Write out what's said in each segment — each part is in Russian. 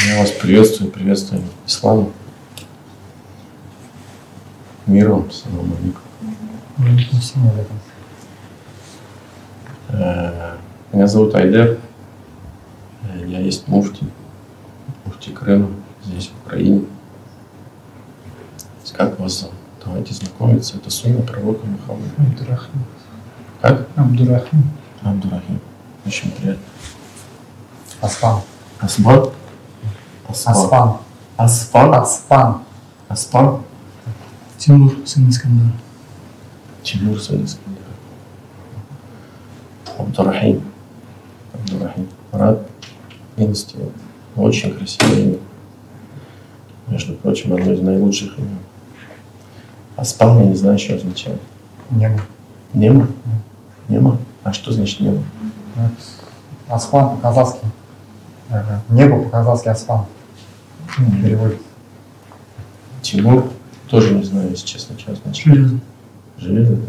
Я вас приветствую, приветствую ислам. Мир вам, салам алейкум. Меня зовут Айдер. Я есть муфти Крыма, здесь, в Украине. Как вас зовут? Давайте знакомиться. Это сунна пророка Мухаммада. Абдурахим. Как? Абдурахим. Абдурахим. Очень приятно. Аспан. Асбан? Аспан. Аспан? Аспан. Аспан? Тимур, сын Искандера. Тимур, сын Искандера. Абдурахим. Абдурахим. Рад видеть его. Очень красивое имя. Между прочим, одно из наилучших имен. Аспан, я не знаю, что означает. Небо. Немо? Немо? А что значит небо? Аспан по-казахски. Небо по-казахски аспан. Переводит. Тимур? Тоже не знаю, если честно, что означает. Железо. Железо, да?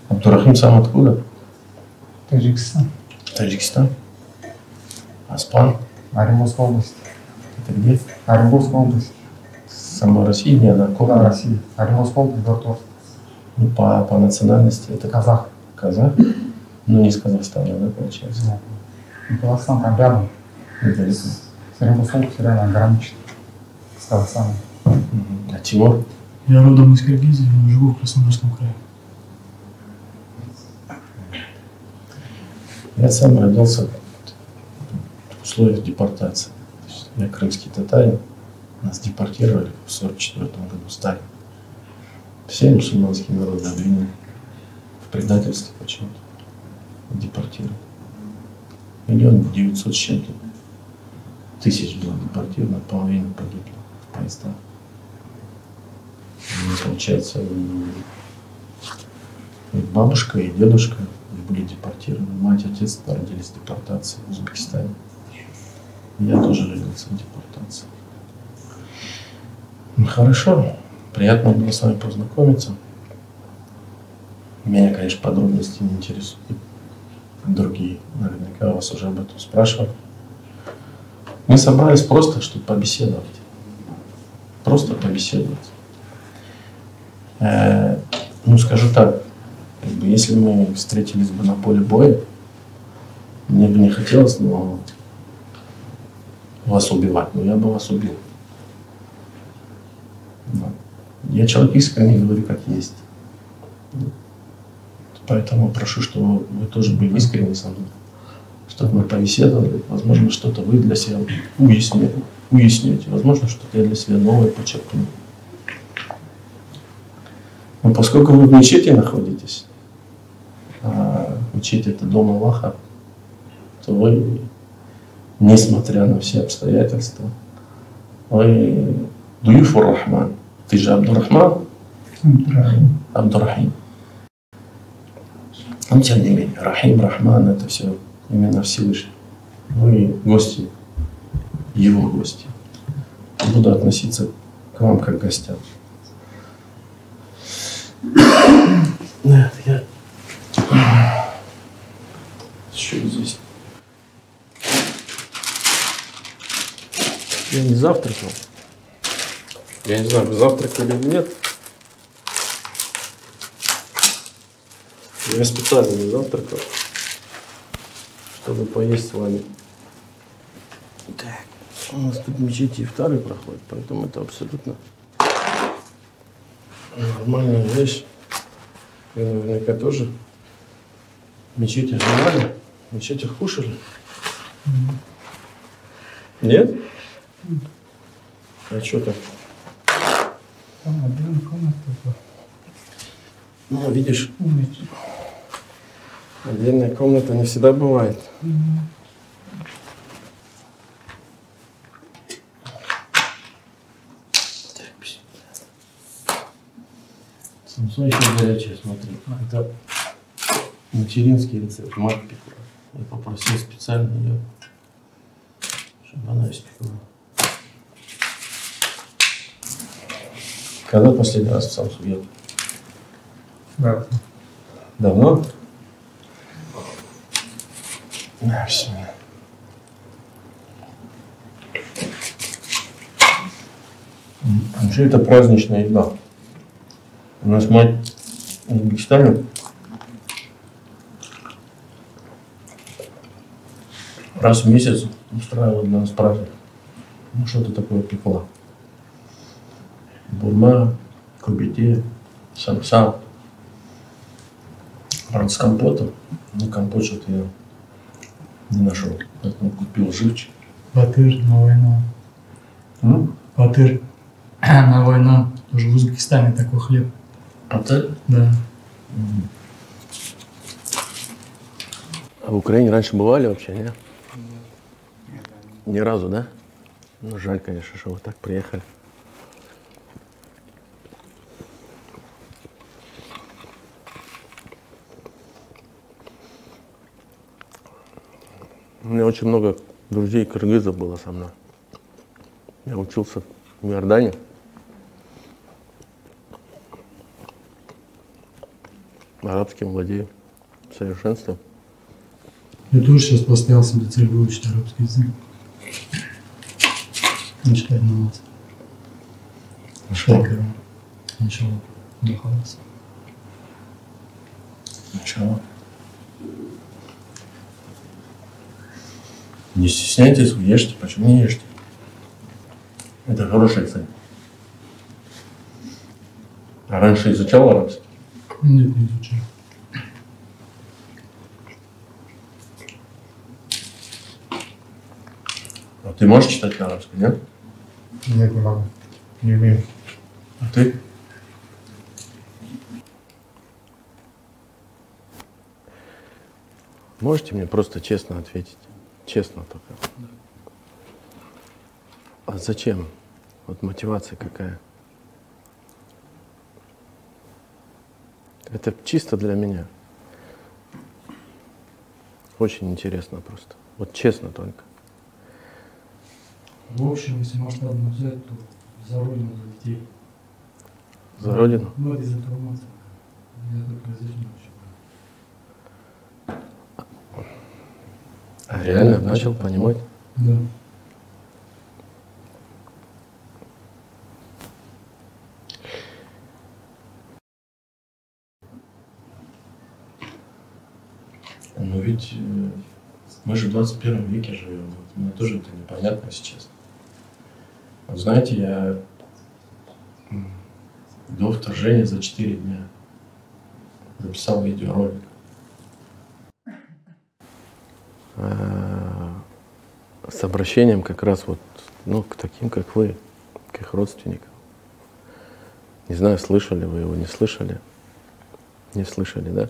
Абдурахим сам откуда? Таджикистан. Таджикистан? Аспан? Оренбургская область. Это где? Оренбургская область. Сама Россия, не она? Куда Россия? Оренбургская область, город Орск. Ну, по национальности это Казах. Казах? Ну, не из Казахстана, да, получается? Да. И Казахстан там рядом. Недалеко. С Оренбургской областью реально граничит с Казахстаном. А Тимур? Я родом из Киргизии, но живу в Краснодарском крае. Я сам родился в условиях депортации. Я крымский татарин. Нас депортировали в 1944 году, Сталин. Все мусульманские народы обвинили в предательстве почему-то. Депортировали. 1 900 с чем-то тысяч было депортировано, половина погибла в поездах. И, получается, и бабушка, и дедушка были депортированы. Мать, отец родились в депортации в Узбекистане. И я тоже родился в депортации. Ну, хорошо, приятно было с вами познакомиться. Меня, конечно, подробности не интересуют. Другие наверняка вас уже об этом спрашивали. Мы собрались просто, чтобы побеседовать. Просто побеседовать. Ну, скажу так, как бы, если мы встретились бы на поле боя, мне бы не хотелось вас убивать, но я бы вас убил. Я человек искренний, говорю как есть. Поэтому прошу, чтобы вы тоже были искренни со мной, чтобы мы побеседовали. Возможно, что-то вы для себя уясните. Возможно, что-то я для себя новое подчеркну. Но поскольку вы в мечети находитесь, а мечеть — это дом Аллаха, то вы, несмотря на все обстоятельства, вы дуюфур Рахман. Ты же Абдурахман? Абдурахим. Но тем не менее, Рахим, Рахман — это все именно Всевышний. Вы гости, его гости. Буду относиться к вам как к гостям. Нет, я еще здесь. Я не завтракал. Я не знаю, вы завтракали или нет. Я специально не завтракал, чтобы поесть с вами. Так, у нас тут мечети ифтары проходят, поэтому это абсолютно нормальная вещь. Вы наверняка тоже в мечетях бывали, в мечетях кушали? Нет? А что так? Там отдельная комната. Ну, видишь, отдельная комната не всегда бывает. Самсо еще горячее, смотри. Это материнский рецепт, мать пекла. Я попросил специально ее, чтобы она испекла. Когда последний раз в Самсу ел? Да. Давно? Да, все. Вообще это праздничная еда. У нас мать в Узбекистане раз в месяц устраивала для нас праздник. Ну, что-то такое пекла. Бурма, кубите, самса. Правда, с компотом. Но компот что-то я не нашел. Поэтому купил живчик. Батыр на войну. Батыр на войну. Тоже в Узбекистане такой хлеб. Отель? Да. А в Украине раньше бывали вообще, нет? Ни разу, да? Ну, жаль, конечно, что вы так приехали. У меня очень много друзей кыргызов было со мной. Я учился в Иордании. Арабским владею в совершенстве. Я тоже сейчас поставил себе цель выучить арабский язык. Начать на вас. Что? Начало. Духалось. Начало. Не стесняйтесь, ешьте. Почему не ешьте? Это хорошая цель. А раньше изучал арабский? Нет, не изучал. А ты можешь читать на арабском, нет? Нет, не могу. Не умею. А ты? Можете мне просто честно ответить? Честно только. Да. А зачем? Вот мотивация какая? Это чисто для меня. Очень интересно просто. Вот честно только. В общем, если масштабно взять, то за родину, за детей. За родину? Ну, это из информации. Я только язык не учу. А реально начал понимать? Да. Ну ведь мы же в 21 веке живем. Вот мне тоже это непонятно, если честно. Вот знаете, я до вторжения за 4 дня записал видеоролик. С обращением как раз вот, ну, к таким, как вы, к их родственникам. Не знаю, слышали вы его, не слышали? Не слышали, да?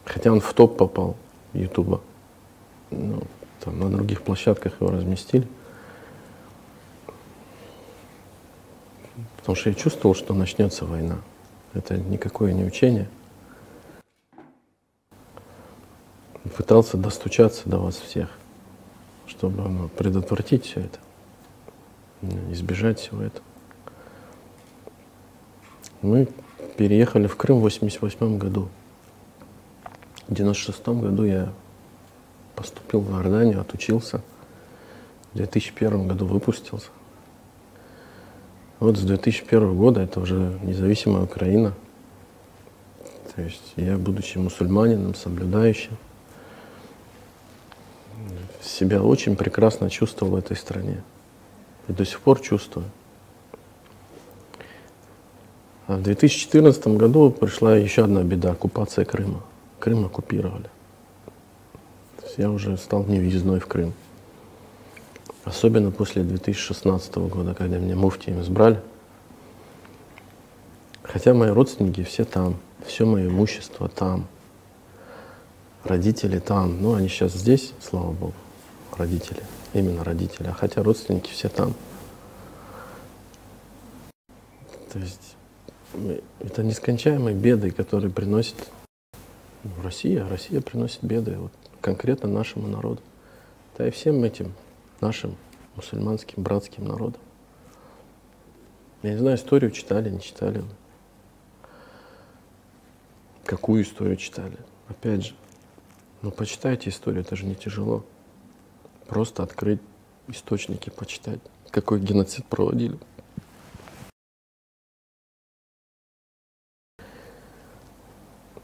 Хотя он в топ попал Ютуба. Ну, там на других площадках его разместили. Потому что я чувствовал, что начнется война. Это никакое не учение. Пытался достучаться до вас всех, чтобы предотвратить все это, избежать всего этого. Мы переехали в Крым в 1988 году. В 1996 году я поступил в Иорданию, отучился. В 2001 году выпустился. Вот с 2001 года это уже независимая Украина. То есть я, будучи мусульманином, соблюдающим, себя очень прекрасно чувствовал в этой стране. И до сих пор чувствую. А в 2014 году пришла еще одна беда — оккупация Крыма. Крым оккупировали. То есть я уже стал невъездной в Крым. Особенно после 2016 года, когда меня муфтием избрали. Хотя мои родственники все там, все мое имущество там, родители там. Ну, они сейчас здесь, слава богу, родители, именно родители. А хотя родственники все там. То есть это нескончаемые беды, которые приносит Россия. Россия приносит беды вот, конкретно нашему народу. Да и всем этим нашим мусульманским, братским народам. Я не знаю, историю читали, не читали. Какую историю читали? Опять же, ну почитайте историю, это же не тяжело. Просто открыть источники почитать, какой геноцид проводили.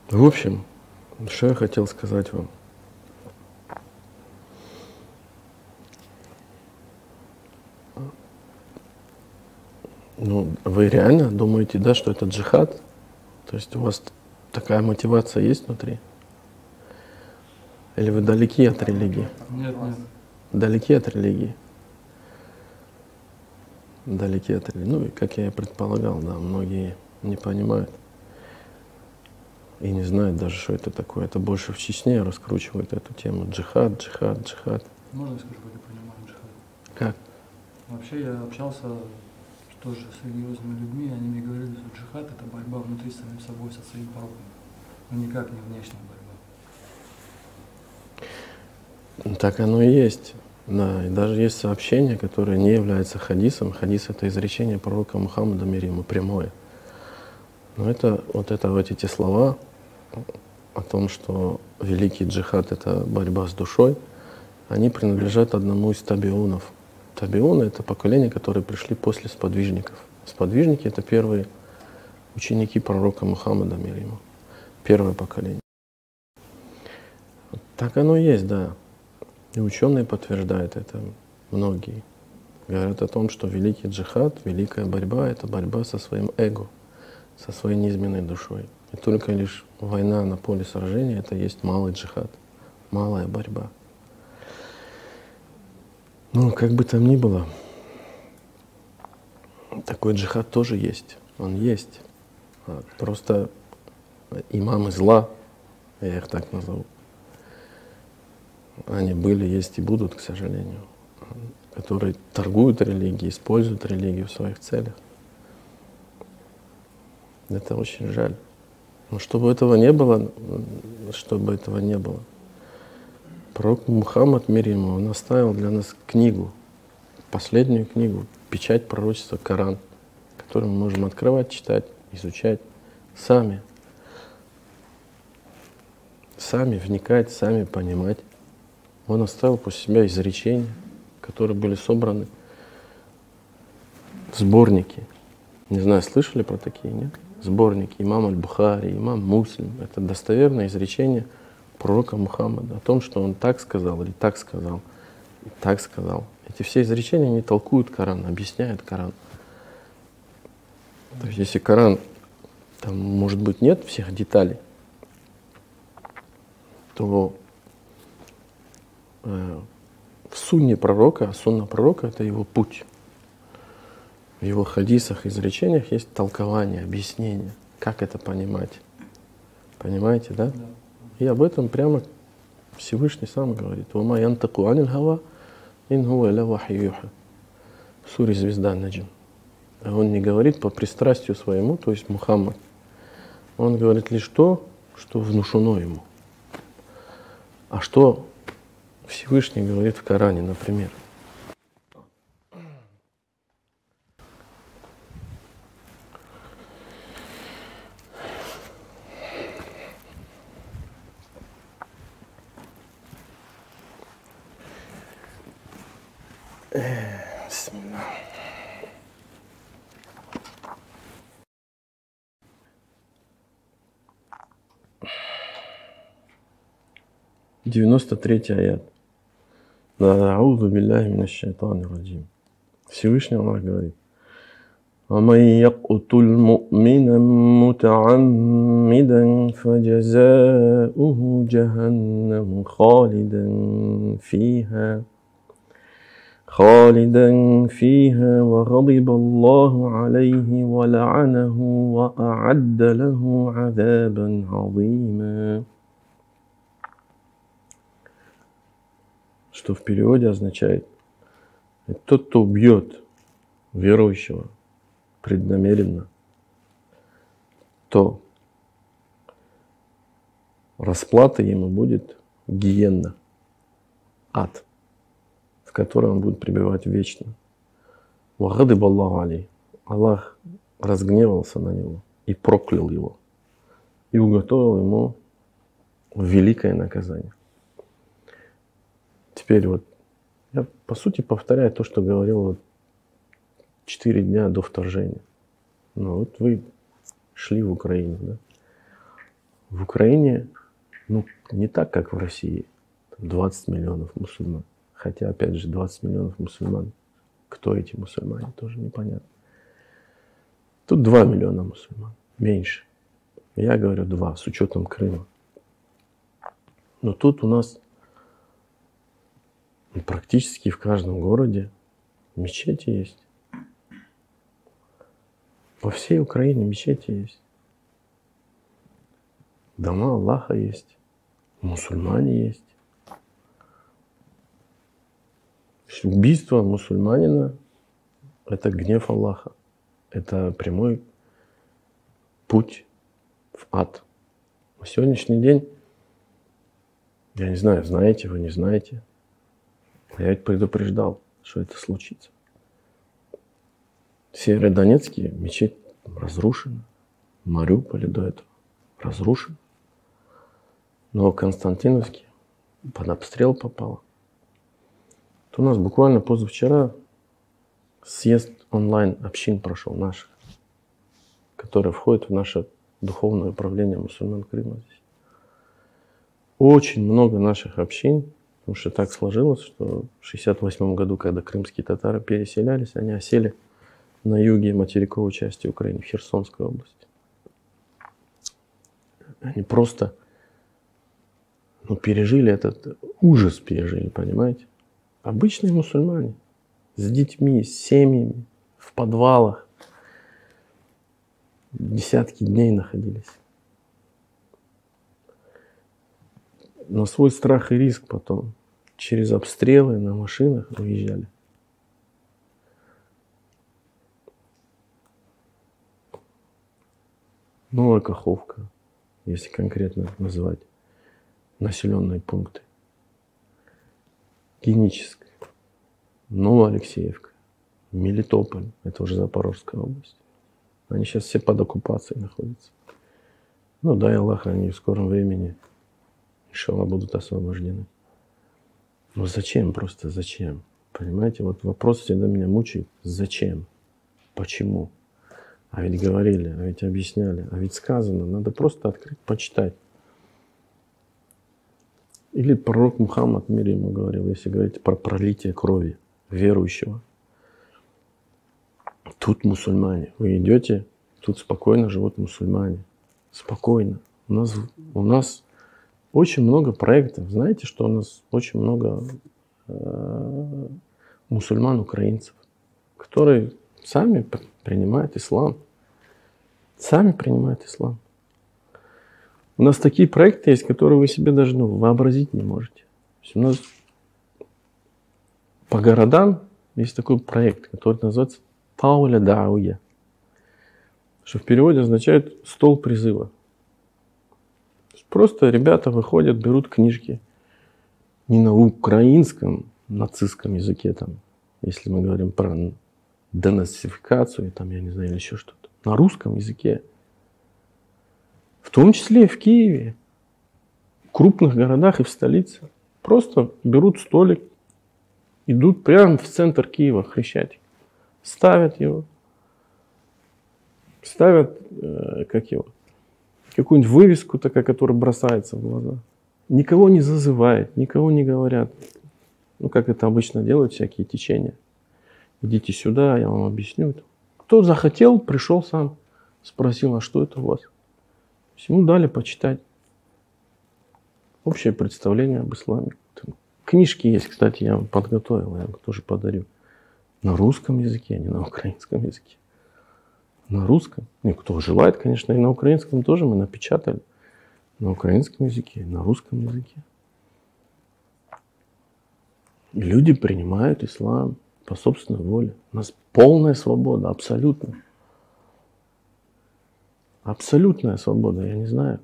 В общем, что я хотел сказать вам. Ну, вы реально думаете, да, что это джихад? То есть у вас такая мотивация есть внутри? Или вы далеки от религии? Нет, нет. Далеки от религии? Далеки от религии. Ну, и как я и предполагал, да, многие не понимают и не знают даже, что это такое. Это больше в Чечне раскручивают эту тему. Джихад, джихад, джихад. Можно я скажу, как я понимаю джихад? Как? Вообще я общался тоже с религиозными людьми, они мне говорили, что джихад это борьба внутри с самим собой, со своим пороком, но никак не внешняя борьба. Так оно и есть. Да, и даже есть сообщение, которое не является хадисом. Хадис — это изречение пророка Мухаммада, мир ему, прямое. Но это вот эти слова о том, что великий джихад — это борьба с душой, они принадлежат одному из табиунов. Табиуны — это поколение, которые пришли после сподвижников. Сподвижники — это первые ученики пророка Мухаммада, мир ему. Первое поколение. Так оно и есть, да. И ученые подтверждают это, многие. Говорят о том, что великий джихад, великая борьба — это борьба со своим эго, со своей неизменной душой. И только лишь война на поле сражения — это есть малый джихад, малая борьба. Ну, как бы там ни было, такой джихад тоже есть. Он есть. Просто имамы зла, я их так назову, они были, есть и будут, к сожалению, которые торгуют религией, используют религию в своих целях. Это очень жаль. Но чтобы этого не было, пророк Мухаммад, мир ему, он оставил для нас книгу, последнюю книгу, печать пророчества Коран, которую мы можем открывать, читать, изучать сами. Сами вникать, сами понимать. Он оставил после себя изречения, которые были собраны в сборники. Не знаю, слышали про такие, нет? Сборники имам Аль-Бухари, имам Муслим. Это достоверное изречение пророка Мухаммада о том, что он так сказал, или так сказал, и так сказал. Эти все изречения не толкуют Коран, объясняют Коран. То есть если Коран, там, может быть, нет всех деталей, то в сунне пророка, сунна пророка — это его путь. В его хадисах, изречениях есть толкование, объяснение, как это понимать. Понимаете, да? Да. И об этом прямо Всевышний сам говорит. «Вама янтаку анил хава, ин хуа илля вахью юха». В суре «Звезда Наджм». Он не говорит по пристрастию своему, то есть Мухаммад. Он говорит лишь то, что внушено ему. А что Всевышний говорит в Коране, например? Бисмилlah. 93-й аят. Аузу биллахи минаш шайтанир раджим. Всевышний Аллах говорит: ومن يقتل مؤمنا متعمدا فجزاؤه جهنم خالدا فيها وغضب الله عليه ولعنه وأعد له عذابا عظيما. Что в переводе означает: тот, кто убьет верующего преднамеренно, то расплата ему будет гиенна, ад, в котором он будет пребывать вечно. Вагадиб Аллаху алейхи. Аллах разгневался на него и проклял его, и уготовил ему великое наказание. Теперь вот Я, по сути, повторяю то, что говорил вот 4 дня до вторжения. Ну, вот вы шли в Украину, да? В Украине, ну, не так, как в России. 20 миллионов мусульман. Хотя, опять же, 20 миллионов мусульман. Кто эти мусульмане, тоже непонятно. Тут 2 миллиона мусульман. Меньше. Я говорю 2, с учетом Крыма. Но тут у нас практически в каждом городе мечети есть. По всей Украине мечети есть. Дома Аллаха есть. Мусульмане есть. Убийство мусульманина – это гнев Аллаха. Это прямой путь в ад. На сегодняшний день, я не знаю, знаете вы, не знаете, я ведь предупреждал, что это случится. В Северодонецке мечеть разрушена, в Мариуполе до этого разрушена. Но в Константиновске под обстрел попало. У нас буквально позавчера съезд онлайн общин прошел наших, который входит в наше духовное управление мусульман Крыма здесь. Очень много наших общин, потому что так сложилось, что в 1968 году, когда крымские татары переселялись, они осели на юге материковой части Украины, в Херсонской области. Они просто пережили этот ужас, понимаете? Обычные мусульмане с детьми, с семьями, в подвалах десятки дней находились. На свой страх и риск потом через обстрелы на машинах уезжали. Новая Каховка, если конкретно называть населенные пункты. Геническая, Новоалексеевка, Мелитополь, это уже Запорожская область. Они сейчас все под оккупацией находятся. Ну, дай Аллах, они в скором времени, иншаллах, будут освобождены. Но зачем, просто зачем? Понимаете, вот вопрос всегда меня мучает. Зачем? Почему? А ведь говорили, а ведь объясняли, а ведь сказано. Надо просто открыть, почитать. Или пророк Мухаммад, мир ему, говорил, если говорить про пролитие крови верующего. Тут мусульмане. Вы идете, тут спокойно живут мусульмане. Спокойно. У нас очень много проектов. Знаете, что у нас очень много мусульман-украинцев, которые сами принимают ислам. Сами принимают ислам. У нас такие проекты есть, которые вы себе даже вообразить не можете. То есть у нас по городам есть такой проект, который называется Пауля Дауя, что в переводе означает стол призыва. Просто ребята выходят, берут книжки не на украинском нацистском языке, там, если мы говорим про денацификацию, там, я не знаю, или еще что-то, на русском языке. В том числе и в Киеве, в крупных городах и в столице. Просто берут столик, идут прямо в центр Киева, Хрещатик, ставят его, ставят, какую-нибудь вывеску, такая, которая бросается в глаза. Никого не зазывают, никого не говорят. Ну, как это обычно делают всякие течения. Идите сюда, я вам объясню. Кто захотел, пришел сам, спросил, а что это у вас? Ему дали почитать общее представление об исламе. Книжки есть, кстати, я вам подготовил, я вам тоже подарю. На русском языке, а не на украинском языке. На русском. Ну, кто желает, конечно, и на украинском тоже мы напечатали. На украинском языке, на русском языке. И люди принимают ислам по собственной воле. У нас полная свобода, абсолютно. Абсолютная свобода, я не знаю.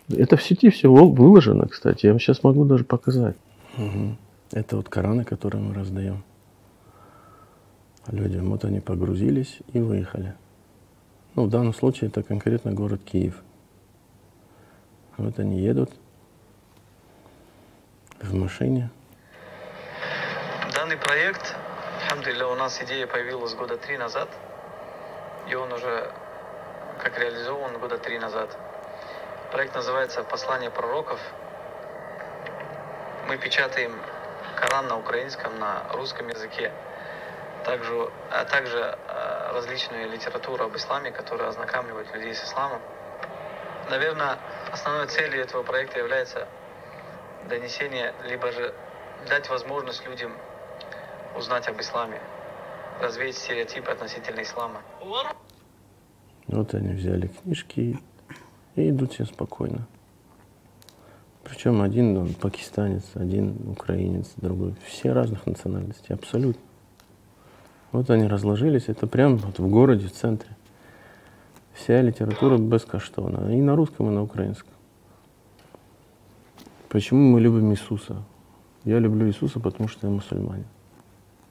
Это в сети все выложено, кстати. Я вам сейчас могу даже показать. Угу. Это вот Кораны, которые мы раздаем людям. Вот они погрузились и выехали. Ну, в данном случае это конкретно город Киев. Вот они едут в машине. В Данный проект, альхамдулилля, у нас идея появилась года 3 назад, и он уже как реализован года 3 назад. Проект называется «Послание пророков». Мы печатаем Коран на украинском, на русском языке, а также различную литературу об исламе, которая ознакомливает людей с исламом. Наверное, основной целью этого проекта является донесение, либо же дать возможность людям узнать об исламе, развеять стереотипы относительно ислама. Вот они взяли книжки и идут все спокойно. Причем один он пакистанец, один украинец, другой. Все разных национальностей, абсолютно. Вот они разложились, это прямо вот в городе, в центре. Вся литература бескоштовна, и на русском, и на украинском. Почему мы любим Иисуса? Я люблю Иисуса, потому что я мусульманин.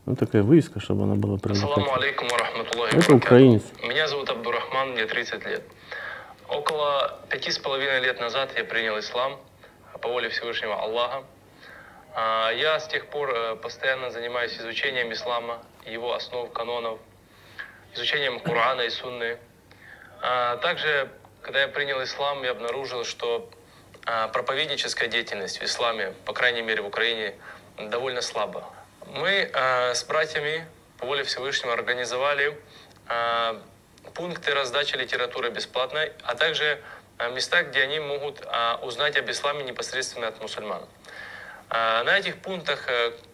Ну, такая вывеска, чтобы она была привлекательной. Это украинец. Меня зовут Абдурахман, мне 30 лет. Около 5,5 лет назад я принял ислам по воле Всевышнего Аллаха. Я с тех пор постоянно занимаюсь изучением ислама, его основ, канонов, изучением Корана и Сунны. Также, когда я принял ислам, я обнаружил, что проповедническая деятельность в исламе, по крайней мере в Украине, довольно слаба. Мы с братьями по воле Всевышнего организовали пункты раздачи литературы бесплатной, а также места, где они могут узнать об исламе непосредственно от мусульман. На этих пунктах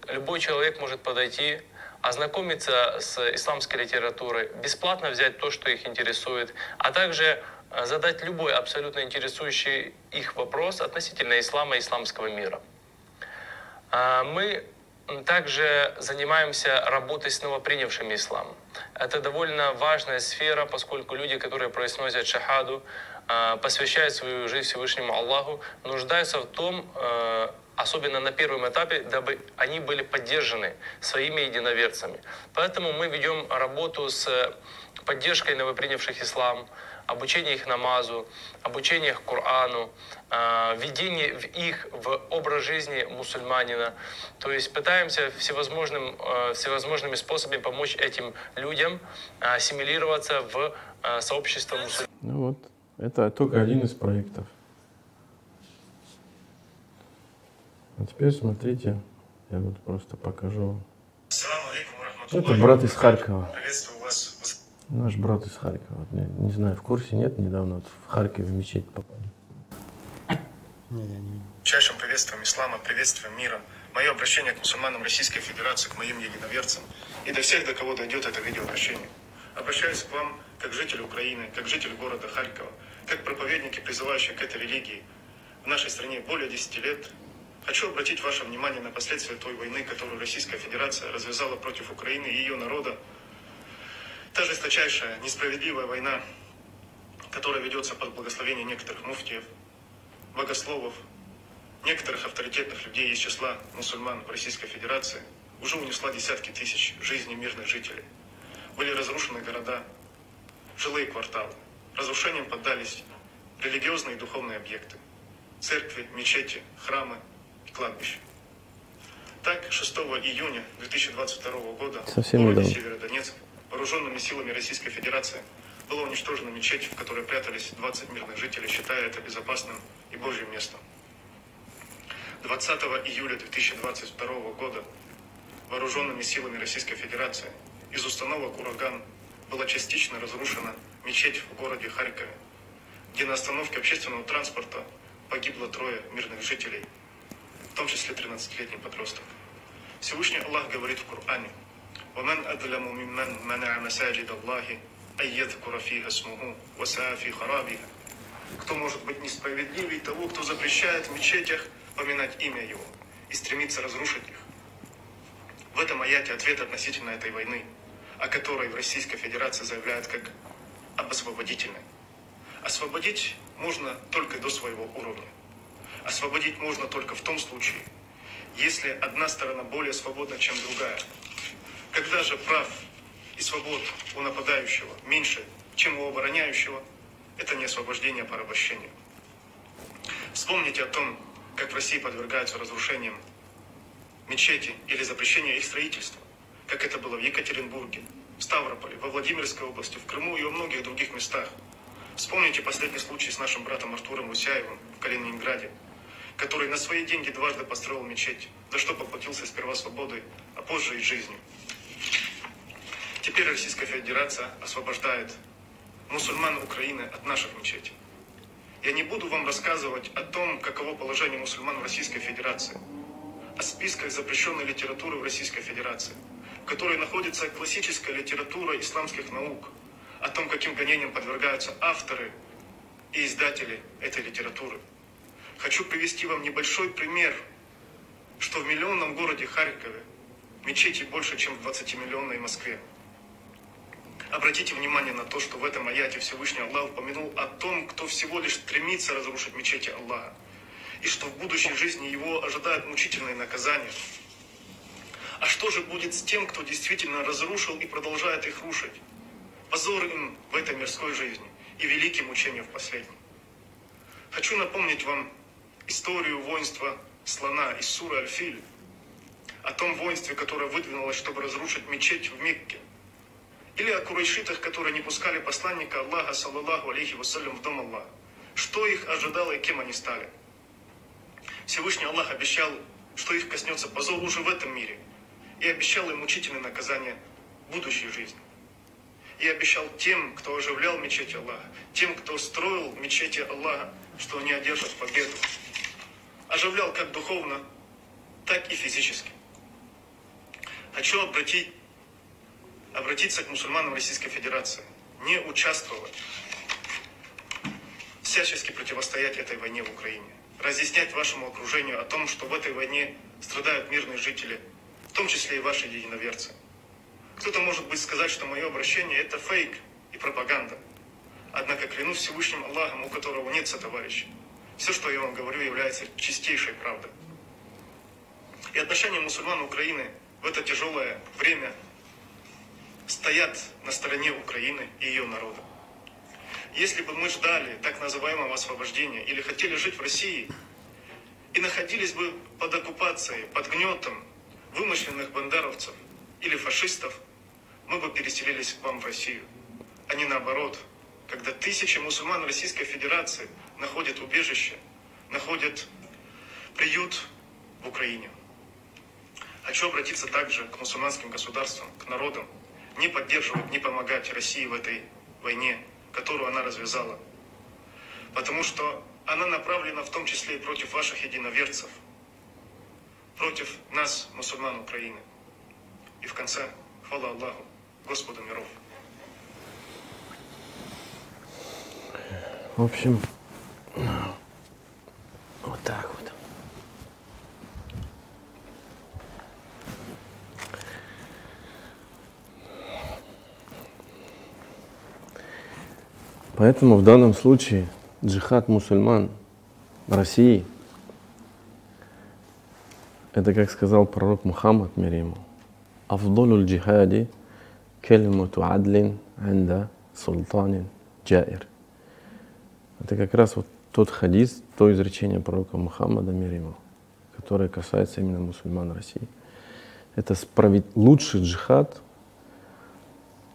любой человек может подойти, ознакомиться с исламской литературой, бесплатно взять то, что их интересует, а также задать любой абсолютно интересующий их вопрос относительно ислама и исламского мира. Мы также занимаемся работой с новопринявшими ислам. Это довольно важная сфера, поскольку люди, которые произносят шахаду, посвящают свою жизнь Всевышнему Аллаху, нуждаются в том, особенно на первом этапе, дабы они были поддержаны своими единоверцами. Поэтому мы ведем работу с поддержкой новопринявших ислам, обучение их намазу, обучение их Корану, введение их в образ жизни мусульманина. То есть пытаемся всевозможными способами помочь этим людям ассимилироваться в сообщество мусульман. Ну вот, это только один из проектов. А теперь смотрите, я вот просто покажу. Это брат из Харькова. Приветствую вас. Наш брат из Харькова. Вот, не знаю, в курсе нет, недавно вот в Харькове в мечеть попали. Чайшим приветствием ислама, приветствием мира. Мое обращение к мусульманам Российской Федерации, к моим единоверцам и до всех, до кого дойдет это видеообращение. Обращаюсь к вам как житель Украины, как житель города Харькова, как проповедники, призывающие к этой религии. В нашей стране более 10 лет. Хочу обратить ваше внимание на последствия той войны, которую Российская Федерация развязала против Украины и ее народа. Та жесточайшая, несправедливая война, которая ведется под благословение некоторых муфтиев, богословов, некоторых авторитетных людей из числа мусульман в Российской Федерации, уже унесла десятки тысяч жизней мирных жителей. Были разрушены города, жилые кварталы. Разрушениям поддались религиозные и духовные объекты, церкви, мечети, храмы и кладбища. Так, 6 июня 2022 года в городе Северодонецк вооруженными силами Российской Федерации была уничтожена мечеть, в которой прятались 20 мирных жителей, считая это безопасным и Божьим местом. 20 июля 2022 года вооруженными силами Российской Федерации из установок «Ураган» была частично разрушена мечеть в городе Харькове, где на остановке общественного транспорта погибло 3 мирных жителей, в том числе 13-летний подросток. Всевышний Аллах говорит в Коране: وَمَنْ أَظْلَمُ مِمَّنْ مَنَعَ مَسَاجِدَ اللَّهِ أَنْ يَذْكُرَ فِيهَا اسْمُهُ وَسَعَىٰ فِي خَرَابِهَا. Кто может быть несправедливее того, кто запрещает в мечетях поминать имя Его и стремится разрушить их? В этом аяте ответ относительно этой войны, о которой в Российской Федерации заявляют как об освободительной. Освободить можно только до своего уровня. Освободить можно только в том случае, если одна сторона более свободна, чем другая. Когда же прав и свобод у нападающего меньше, чем у обороняющего, это не освобождение, а порабощение. Вспомните о том, как в России подвергаются разрушениям мечети или запрещение их строительства, как это было в Екатеринбурге, в Ставрополе, во Владимирской области, в Крыму и во многих других местах. Вспомните последний случай с нашим братом Артуром Усяевым в Калининграде, который на свои деньги дважды построил мечеть, за что поплатился сперва свободой, а позже и жизнью. Теперь Российская Федерация освобождает мусульман Украины от наших мечетей. Я не буду вам рассказывать о том, каково положение мусульман в Российской Федерации, о списках запрещенной литературы в Российской Федерации, в которой находится классическая литература исламских наук, о том, каким гонениям подвергаются авторы и издатели этой литературы. Хочу привести вам небольшой пример, что в миллионном городе Харькове мечетей больше, чем в 20-миллионной Москве. Обратите внимание на то, что в этом аяте Всевышний Аллах упомянул о том, кто всего лишь стремится разрушить мечети Аллаха, и что в будущей жизни его ожидают мучительные наказания. А что же будет с тем, кто действительно разрушил и продолжает их рушить? Позор им в этой мирской жизни и великие мучения в последней. Хочу напомнить вам историю воинства слона из суры Аль-Филь, о том воинстве, которое выдвинулось, чтобы разрушить мечеть в Мекке, или о курайшитах, которые не пускали посланника Аллаха, саллаллаху алейхи вассалям, в дом Аллаха. Что их ожидало и кем они стали? Всевышний Аллах обещал, что их коснется позор уже в этом мире, и обещал им мучительное наказание в будущей жизни. И обещал тем, кто оживлял мечети Аллаха, тем, кто строил мечети Аллаха, что они одержат победу. Оживлял как духовно, так и физически. Хочу обратиться к мусульманам Российской Федерации. Не участвовать, всячески противостоять этой войне в Украине. Разъяснять вашему окружению о том, что в этой войне страдают мирные жители, в том числе и ваши единоверцы. Кто-то, может быть, сказать, что мое обращение – это фейк и пропаганда. Однако клянусь Всевышним Аллахом, у которого нет сотоварища, все, что я вам говорю, является чистейшей правдой. И отношения мусульман Украины в это тяжелое время стоят на стороне Украины и ее народа. Если бы мы ждали так называемого освобождения или хотели жить в России и находились бы под оккупацией, под гнетом вымышленных бандеровцев или фашистов, мы бы переселились к вам в Россию, а не наоборот, когда тысячи мусульман Российской Федерации находят убежище, находят приют в Украине. Хочу обратиться также к мусульманским государствам, к народам, не поддерживать, не помогать России в этой войне, которую она развязала. Потому что она направлена в том числе и против ваших единоверцев, против нас, мусульман Украины. И в конце, хвала Аллаху, Господу миров. В общем, вот так вот. Поэтому в данном случае джихад мусульман России — это, как сказал пророк Мухаммад, мир ему, «Афдолуль джихади калимату адлин анда султанин джаир». Это как раз вот тот хадис, то изречение пророка Мухаммада, мир ему, которое касается именно мусульман России. Это лучший джихад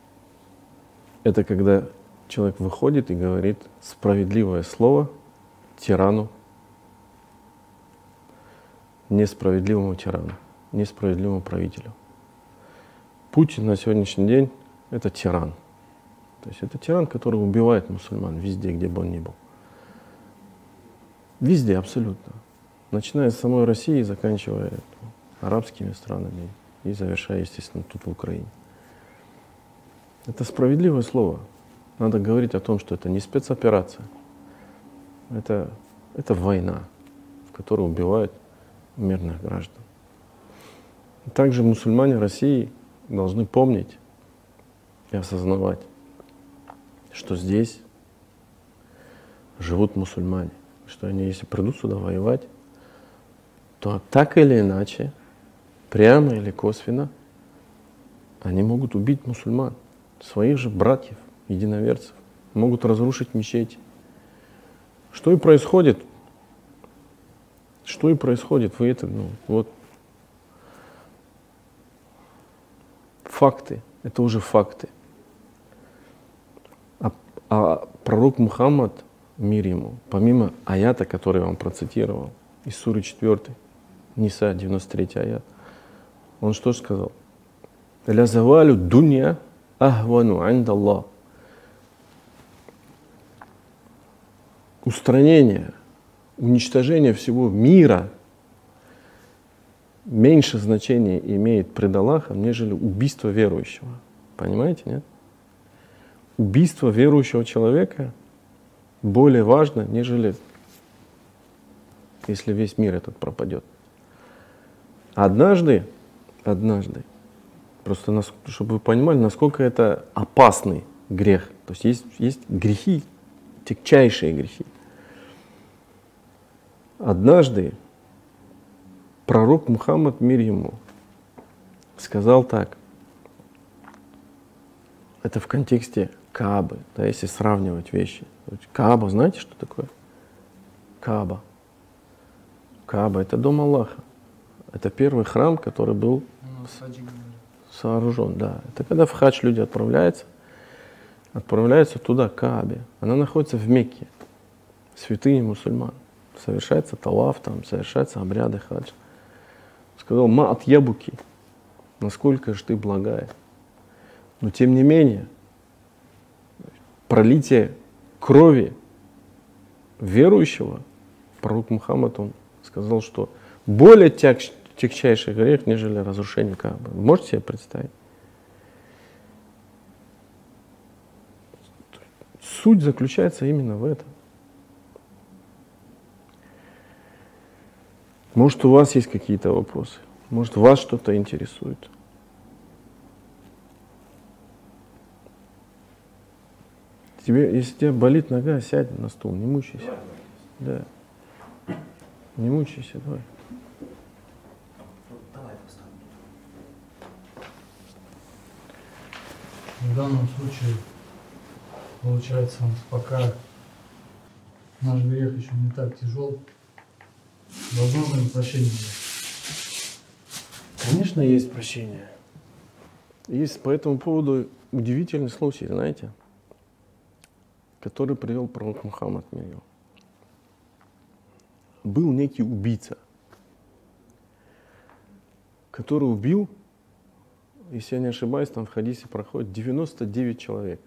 — это когда человек выходит и говорит справедливое слово тирану, несправедливому тирану, несправедливому правителю. Путин на сегодняшний день — это тиран. То есть это тиран, который убивает мусульман везде, где бы он ни был. Везде абсолютно. Начиная с самой России, заканчивая арабскими странами и завершая, естественно, тут в Украине. Это справедливое слово. Надо говорить о том, что это не спецоперация, это война, в которой убивают мирных граждан. Также мусульмане России должны помнить и осознавать, что здесь живут мусульмане, что они, если придут сюда воевать, то так или иначе, прямо или косвенно, они могут убить мусульман, своих же братьев, единоверцев, могут разрушить мечети. Что и происходит. Что и происходит. Вы это, вот факты, это уже факты. А пророк Мухаммад, мир ему, помимо аята, который я вам процитировал, из суры 4, Ниса, 93 аят, он что сказал? «Ля завалю дунья ахвану анда Аллах». Устранение, уничтожение всего мира меньше значения имеет пред Аллахом, нежели убийство верующего. Понимаете, нет? Убийство верующего человека более важно, нежели если весь мир этот пропадет. Однажды, просто чтобы вы понимали, насколько это опасный грех. То есть есть грехи, тягчайшие грехи. Однажды пророк Мухаммад, мир ему, сказал так. Это в контексте Каабы, да, если сравнивать вещи. Кааба, знаете, что такое? Кааба. Кааба — это дом Аллаха. Это первый храм, который был сооружен. Да. Это когда в хадж люди отправляются туда, к Каабе. Она находится в Мекке, святыни мусульман. Совершается талаф, там совершаются обряды хадж. Сказал: «Ма от ябуки, насколько же ты благая». Но тем не менее, пролитие крови верующего, пророк Мухаммад, он сказал, что более тягчайший грех, нежели разрушение Каабы. Вы можете себе представить? Суть заключается именно в этом. Может, у вас есть какие-то вопросы? Может, вас что-то интересует? Если тебе болит нога, сядь на стул, не мучайся. Да. Не мучайся, давай. В данном случае, получается, пока наш грех еще не так тяжел, возможно ли прощение? Конечно, есть прощение. Есть по этому поводу удивительный случай, знаете, который привел пророк Мухаммад. Был некий убийца, который убил, если я не ошибаюсь, там в хадисе проходит 99 человек.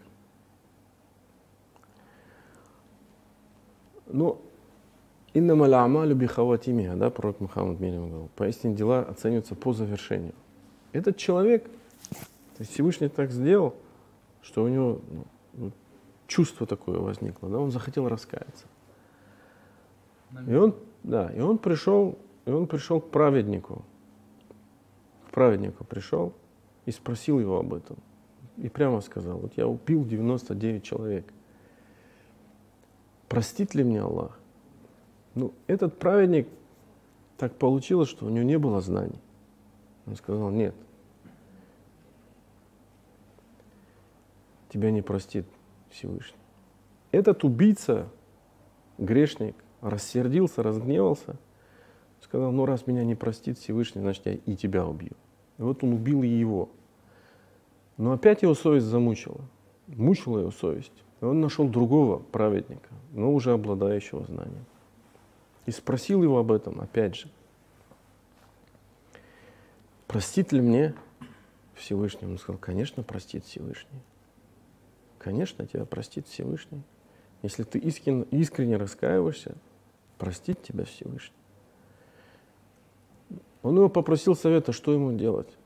Но «Иннама ля-амалю би-хаватимиха», да, пророк Мухаммад говорил, поистине дела оцениваются по завершению. Этот человек, то есть Всевышний так сделал, что у него чувство такое возникло, да, он захотел раскаяться. И он пришел к праведнику. К праведнику пришел и спросил его об этом. И прямо сказал: вот я убил 99 человек. Простит ли мне Аллах? Ну, этот праведник, так получилось, что у него не было знаний. Он сказал: нет, тебя не простит Всевышний. Этот убийца, грешник, рассердился, разгневался, сказал: ну, раз меня не простит Всевышний, значит, я и тебя убью. И вот он убил и его. Но опять его совесть замучила. Мучила его совесть. И он нашел другого праведника, но уже обладающего знанием. И спросил его об этом, опять же: простит ли мне Всевышний? Он сказал: конечно, простит Всевышний. Конечно, тебя простит Всевышний. Если ты искренне раскаиваешься, простит тебя Всевышний. Он его попросил совета, что ему делать.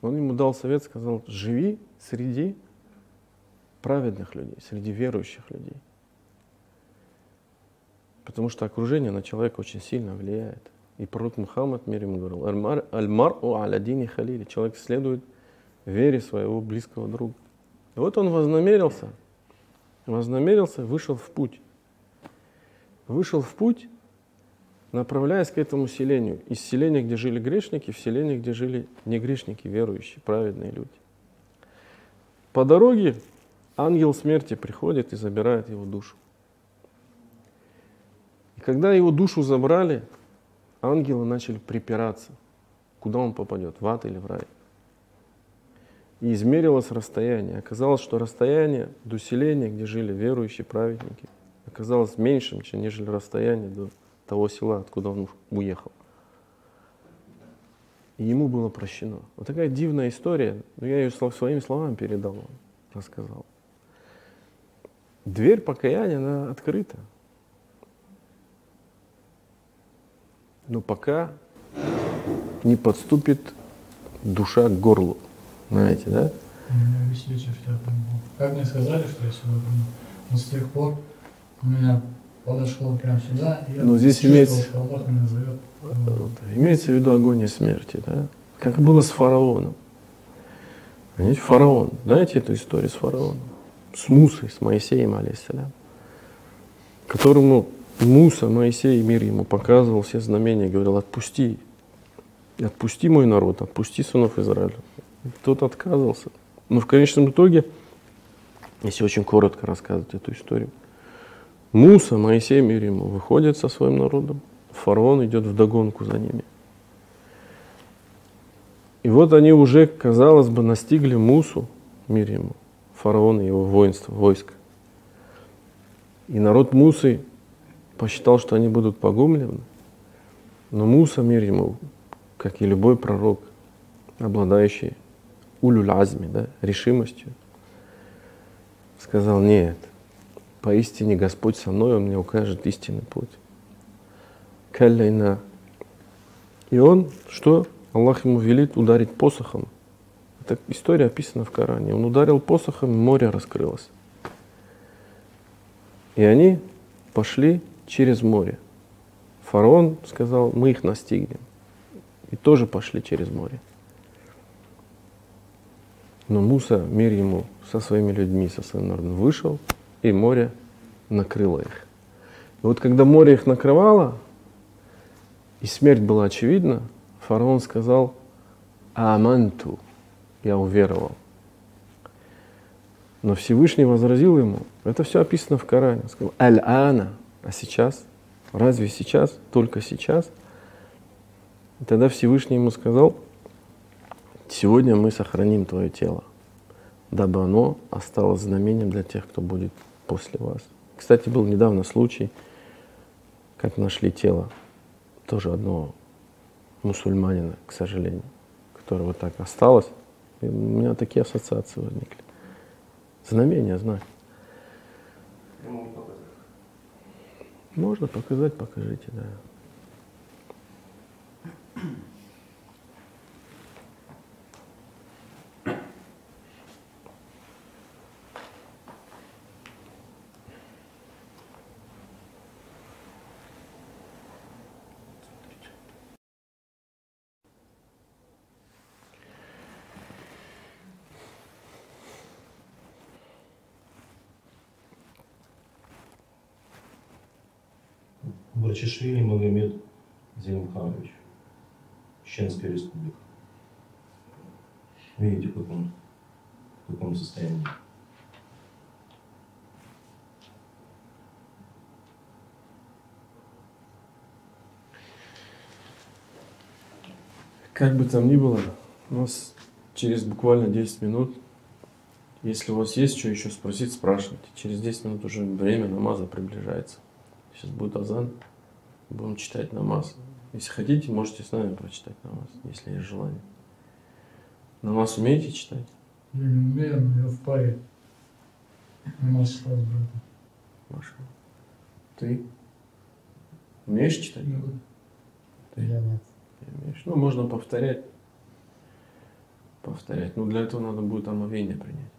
Он ему дал совет, сказал: живи среди праведных людей, среди верующих людей. Потому что окружение на человека очень сильно влияет. И пророк Мухаммад, мир ему, говорил: аль-мар'у аля дини халили. Человек следует вере своего близкого друга. И вот он вознамерился, вышел в путь. Вышел в путь, направляясь к этому селению. Из селения, где жили грешники, в селение, где жили не грешники, верующие, праведные люди. По дороге ангел смерти приходит и забирает его душу. И когда его душу забрали, ангелы начали припираться, куда он попадет, в ад или в рай. и измерилось расстояние. Оказалось, что расстояние до селения, где жили верующие праведники, оказалось меньшим, чем нежели расстояние до того села, откуда он уехал. И ему было прощено. Вот такая дивная история, но я ее своими словами передал вам, рассказал. Дверь покаяния, она открыта. Но пока не подступит душа к горлу. Знаете, да? У меня весь вечер в театре был. Как мне сказали, что я сюда приду, но с тех пор у меня подошло прямо сюда, и я здесь чувствовал, что Аллах меня зовет. Имеется в виду агония смерти, да? Как было с фараоном. Понимаете, фараон, знаете эту историю с фараоном? С Мусой, с Моисеем, алейхиссалям, которому Муса, Моисей, мир ему показывал все знамения, говорил: отпусти мой народ, отпусти сынов Израиля. Тот отказывался. Но в конечном итоге, если очень коротко рассказывать эту историю, Муса, Моисей, мир ему, выходит со своим народом, фараон идет вдогонку за ними. И вот они уже, казалось бы, настигли Мусу, мир ему, фараона и его воинство, войско. И народ Мусы посчитал, что они будут погублены. Но Муса, мир ему, как и любой пророк, обладающий улюль азми, да, решимостью, сказал: нет, поистине Господь со мной, Он мне укажет истинный путь. Каллайна. И он, что? Аллах ему велит ударить посохом. Эта история описана в Коране. Он ударил посохом, море раскрылось. И они пошли через море. Фараон сказал: мы их настигнем. И тоже пошли через море. Но Муса, мир ему, со своими людьми, со своим народом вышел, и море накрыло их. И вот когда море их накрывало, и смерть была очевидна, фараон сказал: аманту, я уверовал. Но Всевышний возразил ему, это все описано в Коране, сказал: аль-ана, а сейчас? Разве сейчас? Только сейчас? И тогда Всевышний ему сказал: сегодня мы сохраним твое тело, дабы оно осталось знамением для тех, кто будет после вас. Кстати, был недавно случай, как нашли тело тоже одного мусульманина, к сожалению, которое вот так осталось. И у меня такие ассоциации возникли. Знамение, знак. Можно показать, покажите, да. Бачишвили Магомед Зелимханович, Чеченская республика. Видите, в каком состоянии. Как бы там ни было, у нас через буквально 10 минут, если у вас есть что еще спросить, спрашивайте. Через 10 минут уже время намаза приближается. Сейчас будет азан, будем читать намаз. Если хотите, можете с нами прочитать намаз, если есть желание. Намаз умеете читать? Я не умею, но я в паре. Намаз читал с братом. Маша. Ты умеешь читать? Я нет. Умеешь? Ну, можно повторять. Но для этого надо будет омовение принять.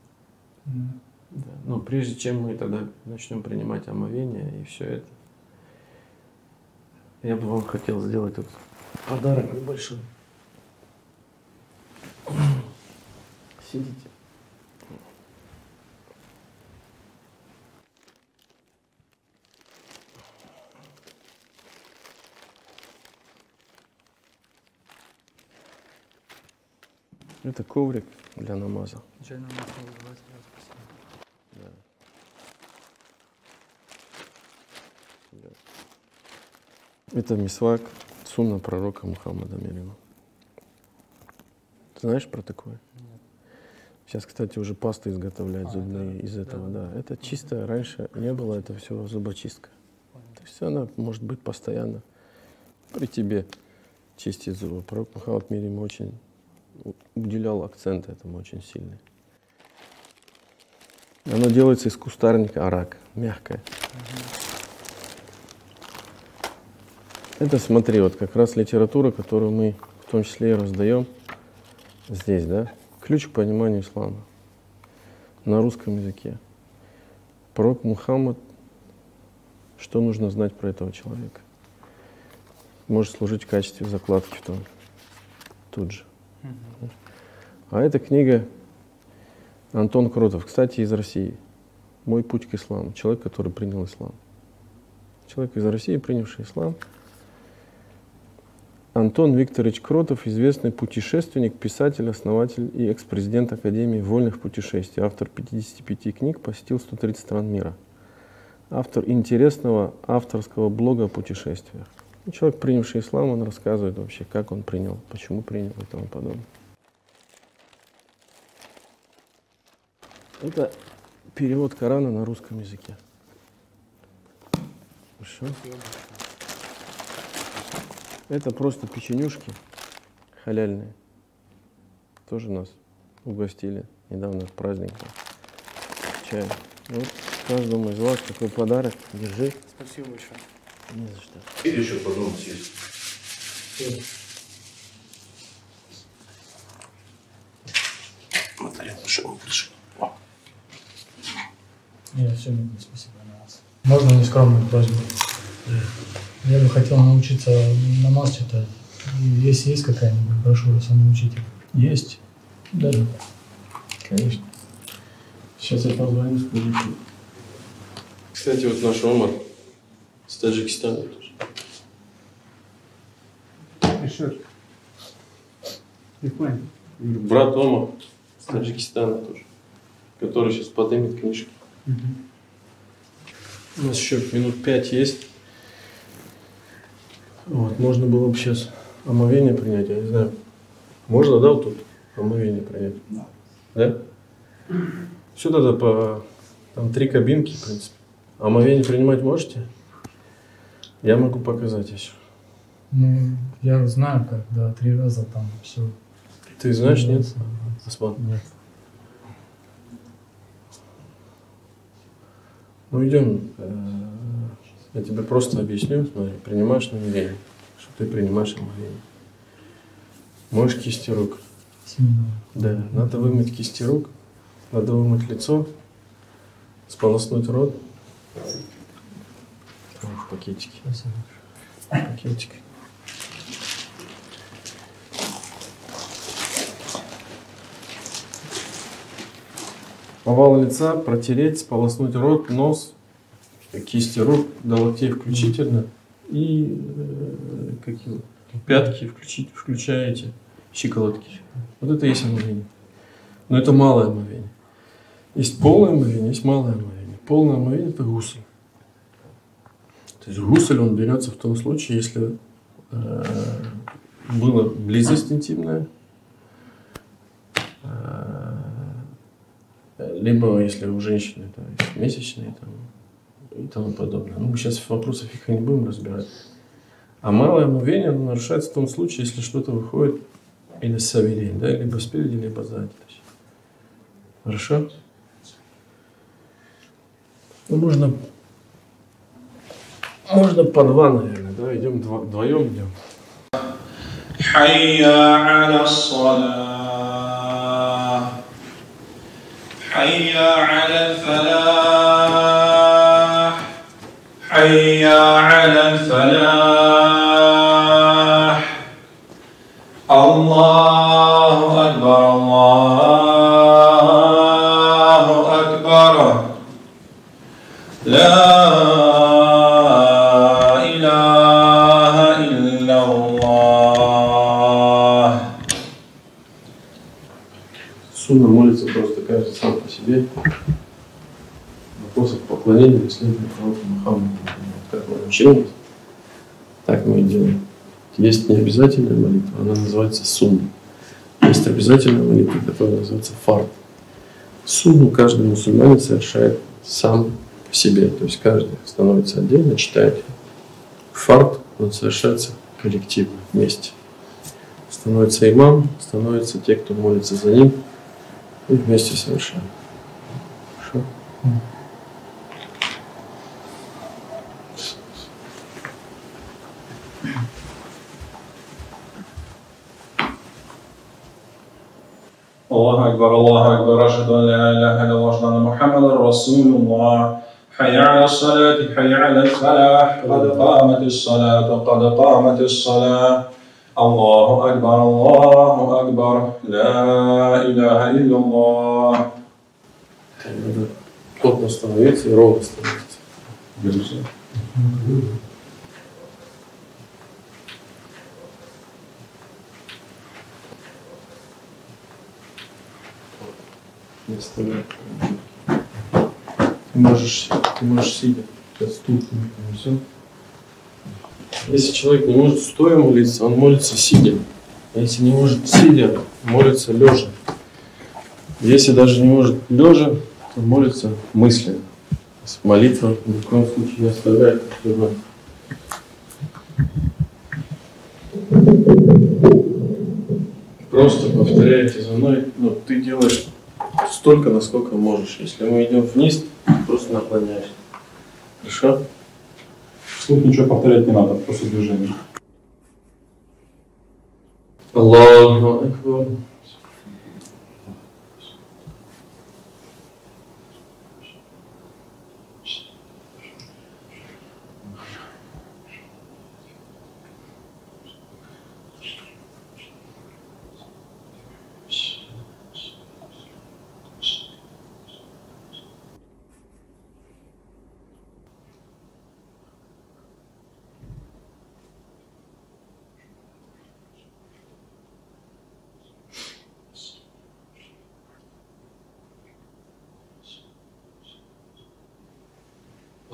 Да. Но прежде чем мы тогда начнем принимать омовение и все это, я бы вам хотел сделать тут подарок небольшой. Сидите. Это коврик для намаза. Чай нам осталось 20 раз, спасибо. Да. Это мисвак, сунна пророка Мухаммада мир ему. Ты знаешь про такое? Нет. Сейчас, кстати, уже пасты изготовляют зубные из этого, да. Это чисто, раньше не было, это все зубочистка. То есть она может быть постоянно при тебе чистить зубы. Пророк Мухаммад мир ему очень уделял акцент этому очень сильный. Оно делается из кустарника арак, мягкое. Это, смотри, вот как раз литература, которую мы в том числе и раздаем здесь, да? Ключ к пониманию ислама на русском языке. Пророк Мухаммад, что нужно знать про этого человека? Может служить в качестве закладки в том, тут же. А эта книга Антон Кротов, кстати, из России. «Мой путь к исламу». Человек, который принял ислам. Человек из России, принявший ислам. Антон Викторович Кротов, известный путешественник, писатель, основатель и экс-президент Академии вольных путешествий. Автор 55 книг, посетил 130 стран мира. Автор интересного авторского блога о путешествиях. Человек, принявший ислам, он рассказывает вообще, как он принял, почему принял и тому подобное. Это перевод Корана на русском языке. Хорошо. Это просто печенюшки халяльные. Тоже нас угостили недавно в праздник. Чаем. Вот каждому из вас такой подарок. Держи. Спасибо большое. Не за что. Или еще подумать есть. Наталья, ну что, выключи. Нет, все, спасибо на вас. Можно нескромную просьбу? Я бы хотел научиться намаз читать. Если есть какая-нибудь брошюра самоучитель? Есть. Да. Конечно. Сейчас я позвоню, скажу. Кстати, вот наш Омар с Таджикистана тоже. Решер. Брат Омар с Таджикистана тоже, который сейчас поднимет книжки. У нас еще минут 5 есть. Вот, можно было бы сейчас омовение принять, я не знаю. Можно, да, вот тут омовение принять? Да. Все тогда по... Там 3 кабинки, в принципе. Омовение принимать можете? Я могу показать еще. Ну, я знаю, как, да, 3 раза там все. Ты знаешь, нет? Осман? Нет. Ну, идем. Я тебе просто объясню. Смотри, принимаешь намерение, что ты принимаешь омовение. Моешь кисти рук. Сильно. Да, надо вымыть кисти рук, надо вымыть лицо, сполоснуть рот. В пакетике. Пакетик. Овал лица протереть, сполоснуть рот, нос, кисти рук до локтей включительно и пятки включаете, щиколотки. Вот это и есть омовение. Но это малое омовение. Есть полное омовение, есть малое омовение. Полное омовение – это гусль. То есть гусль, он берется в том случае, если была близость интимная, либо если у женщины есть месячные и тому подобное. Ну, мы сейчас вопросы фикха не будем разбирать. А малое омовение нарушается в том случае, если что-то выходит или с савелин, да, либо спереди, либо сзади. Хорошо? Ну, можно по 2, наверное, да, идем вдвоем идем. Хайя аля ссалах, хайя аля фалах, хайя аля фалах. Аллаху акбар, Аллаху акбар. لا إله إلا الله. Сунна молится просто каждый сам по себе. Вопросов поклонения следует пророку Мухаммаду. Как мы учили, так мы и делаем. Есть необязательная молитва, она называется сунна. Есть обязательная молитва, которая называется фард. Сунну каждый мусульманин совершает сам по себе. То есть каждый становится отдельно, читает. Фард, он совершается коллективно, вместе. Становится имам, становятся те, кто молится за ним, и вместе совершаем. Хорошо? الله أكبر الله أكبر أشهد أن لا إله إلا الله أشهد أن محمدا رسول الله حي على الصلاة حي على الفلاح قد قامت الصلاة قد قامت الصلاة الله أكبر لا إله إلا الله. Надо плотно становиться и ровно становиться. Не оставляй. Ты можешь сидя. Сейчас стул все. Если человек не может стоя молиться, он молится сидя. А если не может сидя, молится лежа. Если даже не может лежа, то молится мысленно. Молитва ни в коем случае не оставляет этого. Просто повторяйте за мной. Ты делаешь столько, насколько можешь. Если мы идем вниз, просто наклоняешься. Хорошо? Вслух ничего повторять не надо, просто движение. Аллаху Акбар.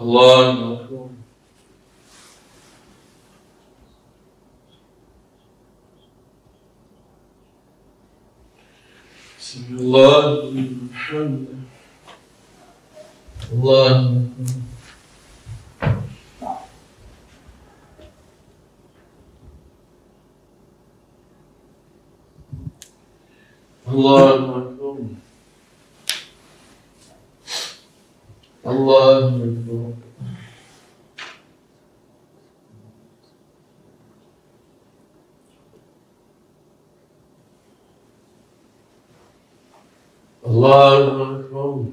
Allahu Akbar. Bismillah, Alhamdulillah. Allahu Akbar. Allahu Akbar. Allahu Akbar. Allahu Akbar.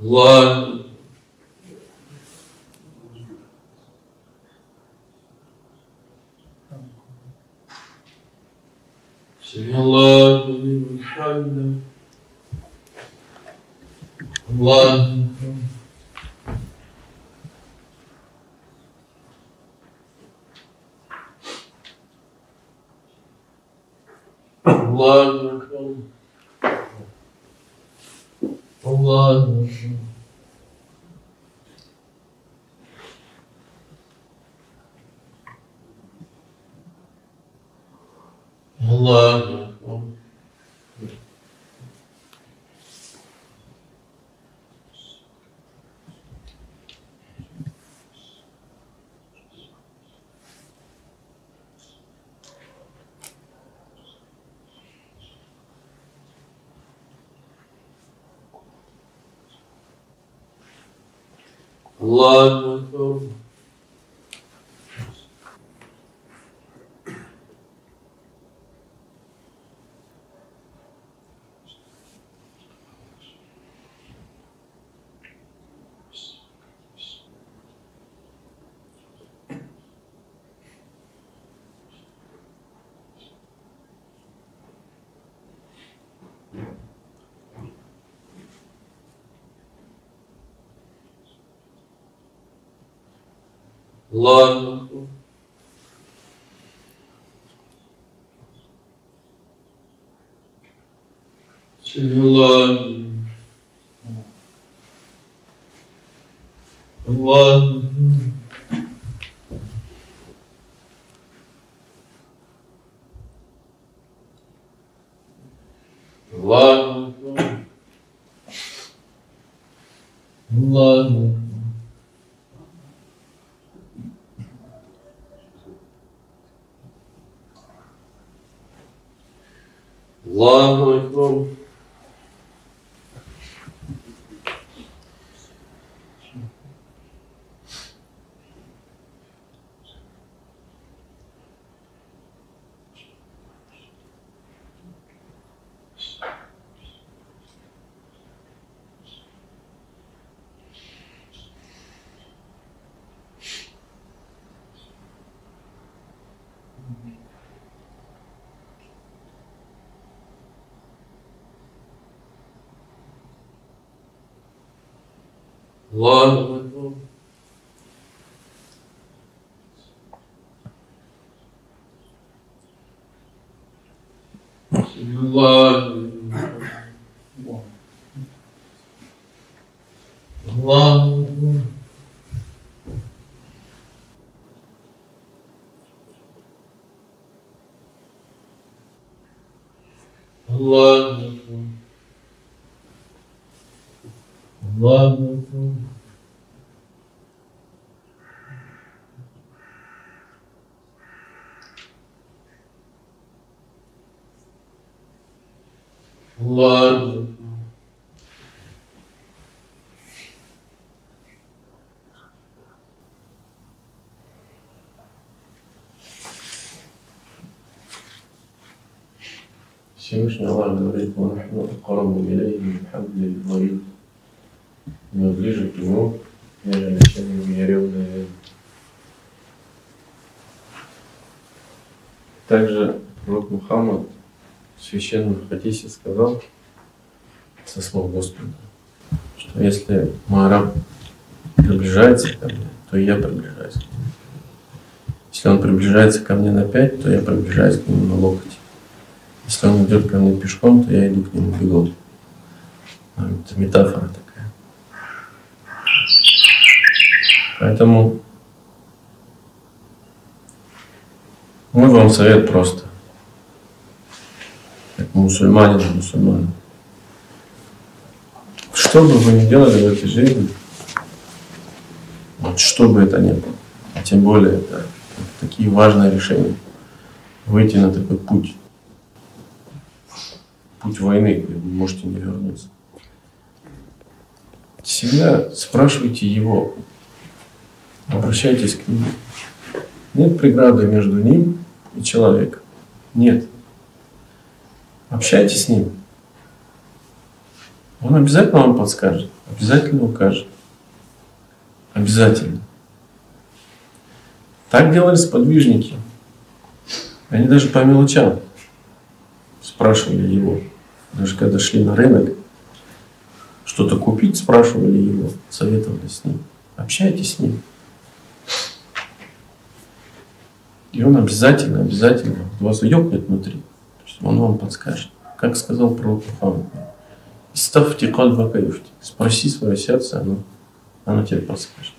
Allah. Sami'allahu liman hamidah. Allah. Allahu Akbar. Allahu Akbar. Allahu Akbar. Allahu Akbar. Аллаху Акбар. Аллаху Аллаху Аллаху Аллаху Аллаху Акбар. Allahu Akbar. Allahu Akbar. Allahu Akbar. Allahu Akbar. Allahu Akbar. Всевышний Аллах говорит: мы ближе к Нему, нежели чем неверные. Также пророк Мухаммад в священном хадисе сказал со слов Господа, что если мой раб приближается ко мне, то и я приближаюсь к нему. Если он приближается ко мне на 5, то я приближаюсь к нему на локоть. Если он идет ко мне пешком, то я иду к нему бегом. Это метафора такая. Поэтому мой вам совет просто. Как мусульманин. Что бы вы ни делали в этой жизни, вот что бы это ни было, а тем более это такие важные решения, выйти на такой путь войны, где вы можете не вернуться. Всегда спрашивайте его, обращайтесь к нему. Нет преграды между ним и человеком. Нет. Общайтесь с ним. Он обязательно вам подскажет, обязательно укажет. Обязательно. Так делали сподвижники. Они даже по мелочам спрашивали его. Даже когда шли на рынок, что-то купить, спрашивали его, советовали с ним. Общайтесь с ним. И он обязательно вас ёкнет внутри. То есть он вам подскажет. Как сказал пророк Мухаммад: «Истафти кальбака юфти». Спроси свое сердце, оно тебе подскажет.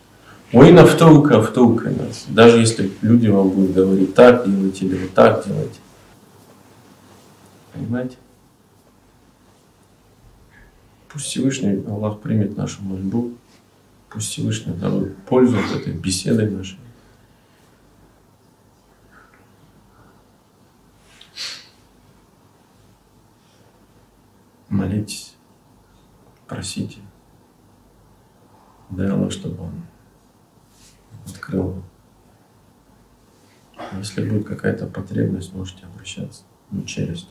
Ой, автоука нас. Даже если люди вам будут говорить: так делайте или вот так делайте. Понимаете? Пусть Всевышний Аллах примет нашу мольбу. Пусть Всевышний дарует пользу от этой беседы нашей. Молитесь, просите. Дай Аллах, чтобы Он открыл. Если будет какая-то потребность, можете обращаться через.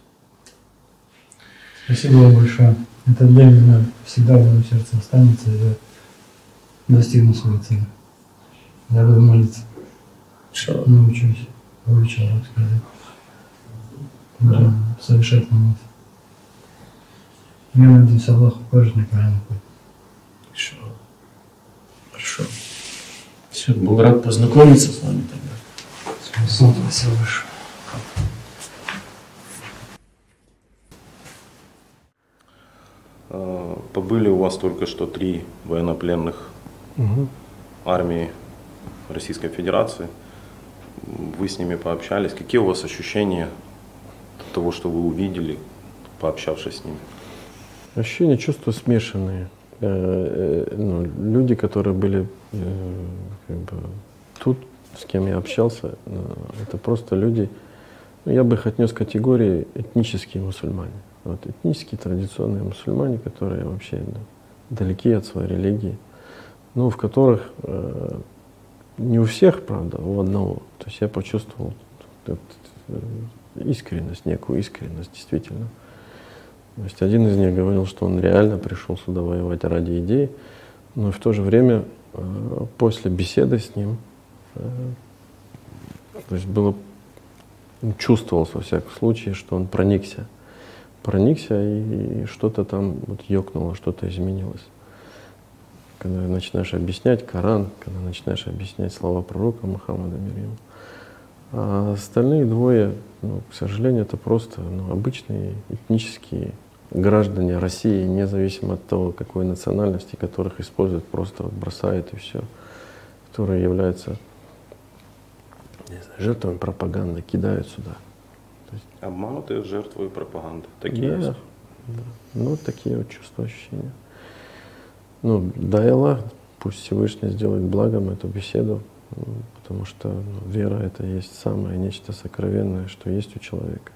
Спасибо вам большое. Это для меня всегда в моем сердце останется, и я достигну своей цели. Я буду молиться. Научусь выучить арабский язык. Буду совершать намаз. Я надеюсь, Аллах укажет мне правильный путь. Хорошо. Все, был рад познакомиться с вами тогда. Спасибо большое. Побыли у вас только что 3 военнопленных армии Российской Федерации. Вы с ними пообщались. Какие у вас ощущения от того, что вы увидели, пообщавшись с ними? Ощущения, чувства смешанные. Люди, которые были как бы тут, с кем я общался, это просто люди, я бы их отнес к категории этнические мусульмане. Вот, этнические традиционные мусульмане, которые вообще далеки от своей религии, в которых не у всех, правда, а у одного. То есть я почувствовал искренность, некую искренность, действительно. То есть один из них говорил, что он реально пришел сюда воевать ради идей, но в то же время после беседы с ним, то есть чувствовалось во всяком случае, что он проникся и что-то там вот ёкнуло, что-то изменилось. Когда начинаешь объяснять Коран, когда начинаешь объяснять слова пророка Мухаммада мир ему. А остальные двое, к сожалению, это просто обычные этнические граждане России, независимо от того, какой национальности, которых используют, просто бросают и все, которые являются жертвами пропаганды, кидают сюда. Обманутые жертвы пропаганды. Такие есть? Да. Такие вот чувства, ощущения. Дай Аллах, пусть Всевышний сделает благом эту беседу, потому что вера — это есть самое нечто сокровенное, что есть у человека.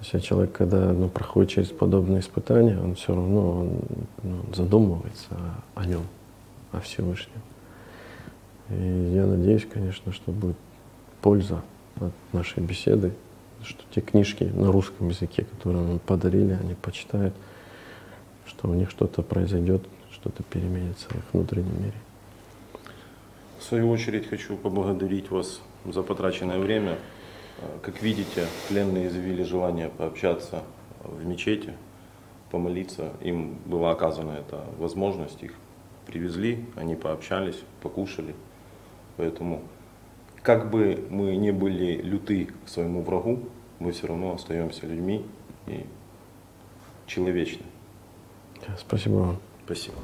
То есть человек, когда проходит через подобные испытания, он все равно задумывается о нем, о Всевышнем. И я надеюсь, конечно, что будет польза от нашей беседы, что те книжки на русском языке, которые нам подарили, они почитают, что у них что-то произойдет, что-то переменится в их внутреннем мире. В свою очередь хочу поблагодарить вас за потраченное время. Как видите, пленные изъявили желание пообщаться в мечети, помолиться. Им была оказана эта возможность, их привезли, они пообщались, покушали. Поэтому, как бы мы не были люты к своему врагу, мы все равно остаемся людьми и человечны. Спасибо вам. Спасибо.